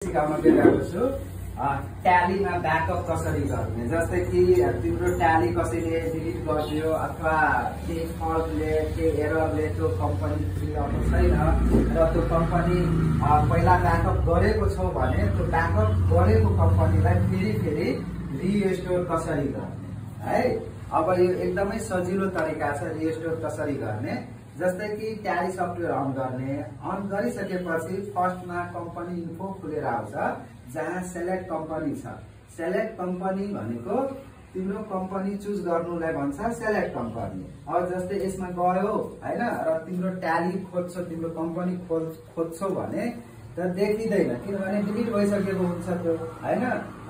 सिकाउन गइरहेको छु ट्यालीमा ब्याकअप कसरी गर्ने। जस्तै कि तिम्रो ट्याली कसैले डिलिट गरिदियो अथवा केही फल्टले केही एररले त्यो कम्पनी फ्रीको छैन र त्यो कम्पनी पहिला ब्याकअप गरेको छौ भने त्यो ब्याकअप गरेको कम्पनीलाई फेरि रिस्टोर कसरी गर्ने है। अब यो एकदमै सजिलो तरिका छ रिस्टोर कसरी गर्ने। जस्तै कि ट्याली सफ्टवेयर अन गर्ने, अन गरिसकेपछि फर्स्टमा कम्पनी इन्फो खुलेर आउँछ जहाँ सेलेक्ट कम्पनी छ। सेलेक्ट कम्पनी भनेको तिम्रो कम्पनी चुज गर्नुलाई भन्छ सेलेक्ट कम्पनी। अब जस्तै यसमा गयो हैन र तिम्रो ट्याली खोज्छौ, तिम्रो कम्पनी खोज्छौ भने त देखिँदैन, किनभने डिलिट भइसकेको हुन्छ त्यो हैन।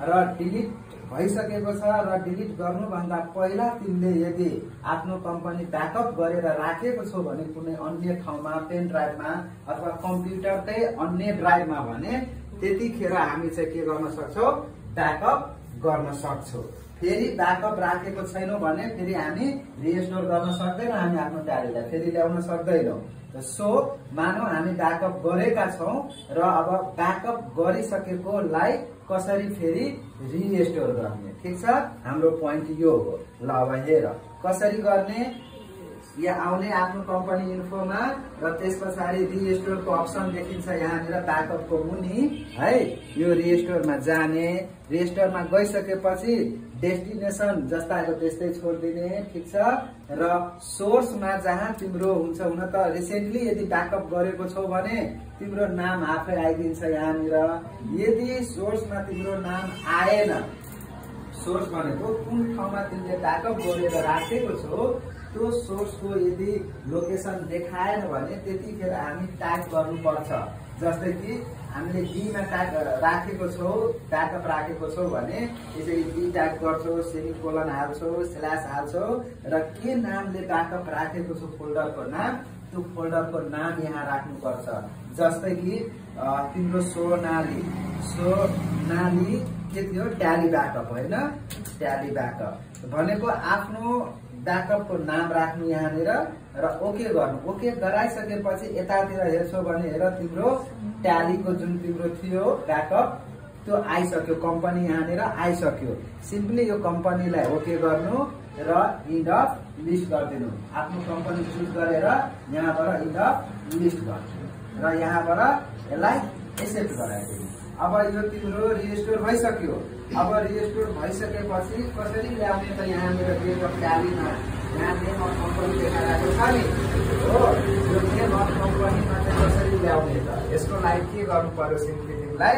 र डिलिट भइसकेको छ र डिलिट गर्नुभन्दा पहिला तिमीले यदि आफ्नो कम्पनी ब्याकअप गरेर राखेको छौ भने कुनै अन्य ठाउँमा पेन ड्राइभमा अथवा कम्प्युटरकै अन्य ड्राइभमा भने त्यतिखेर हामी चाहिँ के गर्न सक्छौ ब्याकअप गर्न सक्छौ। फेरि ब्याकअप राखेको छैनौ भने फेरि हामी रिस्टोर गर्न सक्दैनौँ, हामी आफ्नो ट्यालीलाई फेरि ल्याउन सक्दैनौँ। सो मानौ हामी ब्याकअप गरेका छौं र अब ब्याकअप गरिसकेकोलाई कसरी फेरि रिस्टोर गर्ने। ठिक छ, हाम्रो पोइन्ट यो हो। ल अब हेर कसरी गर्ने। यहाँ आउने आफ्नो कम्पनी इन्फोमा र त्यस पछाडि रिस्टोरको अप्सन देखिन्छ यहाँनिर ब्याकअपको मुनि है। यो रिस्टोरमा जाने, रिस्टोरमा गइसकेपछि डेस्टिनेसन जस्ताको त्यस्तै छोडिदिने। ठिक छ, र सोर्समा जहाँ तिम्रो हुन्छ, हुन त रिसेन्टली यदि ब्याकअप गरेको छौ भने तिम्रो नाम आफै आइदिन्छ यहाँनिर। यदि सोर्समा तिम्रो नाम आएन, सोर्स भनेको कुन ठाउँमा तिमीले ब्याकअप गरेर राखेको छौ त्यो सोर्सको यदि लोकेसन देखाएन भने त्यतिखेर हामी ट्याग गर्नुपर्छ। जस्तै कि हामीले बीमा ट्याग राखेको छौ, ब्याकअप राखेको छौ भने यसरी बी ट्याग गर्छौ, सेमिकोलन हाल्छौ, स्ल्यास हाल्छौ र के नामले ब्याकअप राखेको छौ फोल्डरको नाम, त्यो फोल्डरको नाम यहाँ राख्नुपर्छ। जस्तै कि तिम्रो सोनाली के थियो ट्याली ब्याकअप होइन, ट्याली ब्याकअप भनेको आफ्नो ब्याकअपको नाम राख्नु यहाँनिर र ओके गर्नु। ओके गराइसकेपछि यतातिर हेर्छौ भने हेर तिम्रो ट्यालीको जुन तिम्रो थियो ब्याकअप त्यो आइसक्यो, कम्पनी यहाँनिर आइसक्यो। सिम्पली यो कम्पनीलाई ओके गर्नु र इन्ड अफ लिस्ट गरिदिनु। आफ्नो कम्पनी चुज गरेर यहाँबाट इन्ड अफ लिस्ट गर्नु र यहाँबाट यसलाई एक्सेप्ट गराइदिनु। अब यो तिम्रो रिस्टोर भइसक्यो। अब रिस्टोर भइसकेपछि कसरी ल्याउने त यहाँनिर डेट अफ ट्यालीमा यहाँ नेम अफ कम्पनी देखाएको छ नि हो, यो नेम अफ कम्पनीमा चाहिँ कसरी ल्याउने त यसको लागि के गर्नु पर्यो सिम्पली तिमीलाई